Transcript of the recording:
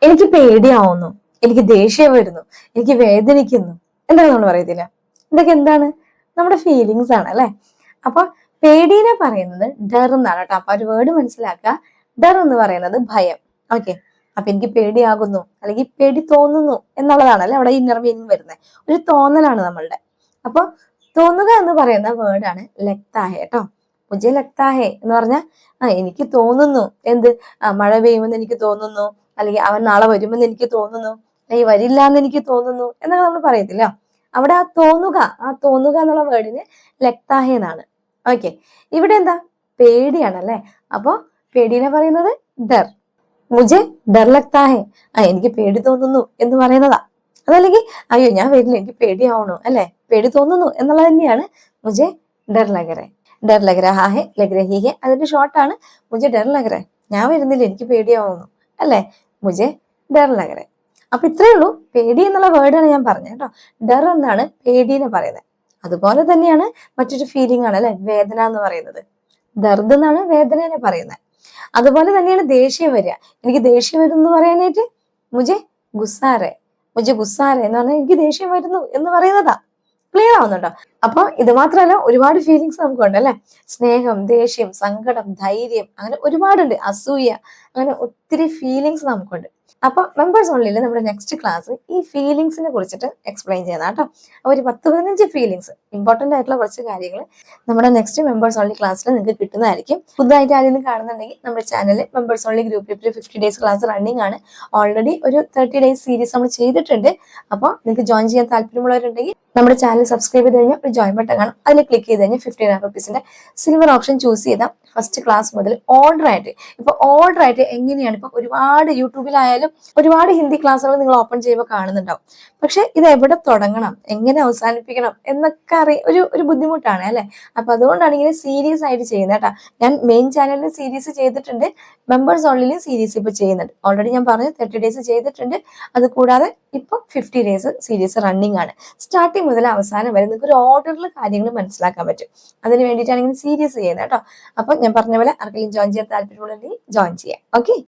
എനിക്ക് പേടിയാവുന്നു, എനിക്ക് ദേഷ്യം വരുന്നു, എനിക്ക് വേദനിക്കുന്നു എന്നൊക്കെ നമ്മൾ പറയത്തില്ല. ഇതൊക്കെ എന്താണ്? നമ്മുടെ ഫീലിങ്സ് ആണ് അല്ലെ. അപ്പൊ പേടീനെ പറയുന്നത് ഡർ എന്നാണ് കേട്ടോ. അപ്പൊ ഒരു വേർഡ് മനസ്സിലാക്കുക. ഡർ എന്ന് പറയുന്നത് ഭയം. ഓക്കെ. അപ്പൊ എനിക്ക് പേടിയാകുന്നു അല്ലെങ്കിൽ പേടി തോന്നുന്നു എന്നുള്ളതാണ് അല്ലെ അവിടെ ഇന്നർ മീനിങ് വരുന്നത്. ഒരു തോന്നലാണ് നമ്മളുടെ. അപ്പൊ തോന്നുക എന്ന് പറയുന്ന വേർഡാണ് ലഗ്താഹെ കേട്ടോ. മുझे लगता है എന്ന് പറഞ്ഞാൽ എനിക്ക് തോന്നുന്നു. എന്ത്? മഴ പെയ്യുമെന്ന് എനിക്ക് തോന്നുന്നു, അല്ലെങ്കിൽ അവൻ നാളെ വരുമെന്ന് എനിക്ക് തോന്നുന്നു, അല്ലെങ്കിൽ വരില്ല എന്ന് എനിക്ക് തോന്നുന്നു എന്നൊക്കെ നമ്മൾ പറയത്തില്ല. അവിടെ ആ തോന്നുക എന്നുള്ള വേർഡിന് ലഗ്താഹെ എന്നാണ്. ഓക്കെ. ഇവിടെ എന്താ? പേടിയാണ് അല്ലെ. അപ്പൊ പേടീനെ പറയുന്നത് ഡർ. മുझे ഡർ ലഗ്താ ഹെ, എനിക്ക് പേടി തോന്നുന്നു എന്ന് പറയുന്നതാ. അതല്ലെങ്കിൽ അയ്യോ ഞാൻ വരില്ല എനിക്ക് പേടിയാവണു അല്ലെ, പേടി തോന്നുന്നു എന്നുള്ളത് തന്നെയാണ് മുझे ഡർ ലഗ് രഹ. ഡർ ലഗ് രഹാ ഹെ, ലഗ് രഹി ഹെ അതിന്റെ ഷോർട്ടാണ് മുझे ഡർ ലഗ് രഹ. ഞാൻ വരുന്നില്ല എനിക്ക് പേടിയാവുന്നു അല്ലെ, മുझे ഡർ ലഗ് രഹ. അപ്പൊ ഇത്രയേ ഉള്ളൂ. പേടി എന്നുള്ള വേർഡാണ് ഞാൻ പറഞ്ഞത് കേട്ടോ. ഡർ എന്നാണ് പേടീനെ പറയുന്നത്. അതുപോലെ തന്നെയാണ് മറ്റൊരു ഫീലിംഗ് ആണ് അല്ലെ വേദന എന്ന് പറയുന്നത്. ദർദ് എന്നാണ് വേദനയെ പറയുന്നത്. അതുപോലെ തന്നെയാണ് ദേഷ്യം വരിക. എനിക്ക് ദേഷ്യം വരുന്നു എന്ന് പറയാനായിട്ട് മുझे गुस्सा है, മുझे गुस्सा है എന്ന് പറഞ്ഞാൽ എനിക്ക് ദേഷ്യം വരുന്നു എന്ന് പറയുന്നതാ. ക്ലിയർ ആവുന്നുണ്ടോ? അപ്പൊ ഇത് മാത്രമല്ല, ഒരുപാട് ഫീലിങ്സ് നമുക്കുണ്ട് അല്ലെ. സ്നേഹം, ദേഷ്യം, സങ്കടം, ധൈര്യം, അങ്ങനെ ഒരുപാടുണ്ട്. അസൂയ, അങ്ങനെ ഒത്തിരി ഫീലിങ്സ് നമുക്കുണ്ട്. അപ്പൊ മെമ്പേഴ്സ് ഓൺലിയിൽ നമ്മുടെ നെക്സ്റ്റ് ക്ലാസ് ഈ ഫീലിങ്സിനെ കുറിച്ചിട്ട് എക്സ്പ്ലെയിൻ ചെയ്യുന്ന കേട്ടോ. അപ്പൊ ഒരു 10-15 ഫീലിങ്സ്, ഇമ്പോർട്ടന്റ് ആയിട്ടുള്ള കുറച്ച് കാര്യങ്ങൾ നമ്മുടെ നെക്സ്റ്റ് മെമ്പേഴ്സ് ഓൺലി ക്ലാസ്സിൽ നിങ്ങൾക്ക് കിട്ടുന്നതായിരിക്കും. പുതുതായിട്ട് ആരെങ്കിലും കാണുന്നുണ്ടെങ്കിൽ നമ്മുടെ ചാനലിൽ മെമ്പേഴ്സ് ഓൺലി ഗ്രൂപ്പിൽ 50 ഡേയ്സ് ക്ലാസ് റണ്ണിങ് ആണ്. ഓൾറെഡി ഒരു 30 ഡേയ്സ് സീരീസ് നമ്മൾ ചെയ്തിട്ടുണ്ട്. അപ്പോൾ നിങ്ങൾക്ക് ജോയിൻ ചെയ്യാൻ താല്പര്യമുള്ളവരുണ്ടെങ്കിൽ നമ്മുടെ ചാനൽ സബ്സ്ക്രൈബ് ചെയ്ത് കഴിഞ്ഞാൽ ഒരു ജോയിൻ ബട്ടൺ കാണും. അതിൽ ക്ലിക്ക് ചെയ്ത് കഴിഞ്ഞാൽ 59 റുപ്പീസിന്റെ സിൽവർ ഓപ്ഷൻ ചൂസ് ചെയ്താൽ ഫസ്റ്റ് ക്ലാസ് മുതൽ ഓർഡർ ആയിട്ട് എങ്ങനെയാണ് ഇപ്പൊ ഒരുപാട് യൂട്യൂബിലായാലും ഒരുപാട് ഹിന്ദി ക്ലാസ്സുകൾ നിങ്ങൾ ഓപ്പൺ ചെയ്യുമ്പോൾ കാണുന്നുണ്ടാവും. പക്ഷെ ഇത് എവിടെ തുടങ്ങണം, എങ്ങനെ അവസാനിപ്പിക്കണം എന്നൊക്കെ ഒരു ബുദ്ധിമുട്ടാണ് അല്ലെ. അപ്പൊ അതുകൊണ്ടാണ് ഇങ്ങനെ സീരീസ് ആയിട്ട് ചെയ്യുന്നത് കേട്ടോ. ഞാൻ മെയിൻ ചാനലിൽ സീരീസ് ചെയ്തിട്ടുണ്ട്, മെമ്പേഴ്സ് ഓൺലിയിലും സീരീസ് ഇപ്പൊ ചെയ്യുന്നുണ്ട്. ഓൾറെഡി ഞാൻ പറഞ്ഞു 30 ഡേയ്സ് ചെയ്തിട്ടുണ്ട്. അത് കൂടാതെ ഇപ്പൊ 50 ഡേയ്സ് സീരീസ് റണ്ണിങ് ആണ്. സ്റ്റാർട്ടിങ് മുതൽ അവസാനം വരെ നിങ്ങൾക്ക് ഒരു ഓർഡറിൽ കാര്യങ്ങൾ മനസ്സിലാക്കാൻ പറ്റും. അതിന് വേണ്ടിയിട്ടാണ് ഇങ്ങനെ സീരീസ് ചെയ്യുന്നത് കേട്ടോ. അപ്പൊ ഞാൻ പറഞ്ഞ പോലെ ആർക്കെങ്കിലും ജോയിൻ ചെയ്യാൻ താല്പര്യമുണ്ടെങ്കിൽ ജോയിൻ ചെയ്യാം. ഓക്കെ.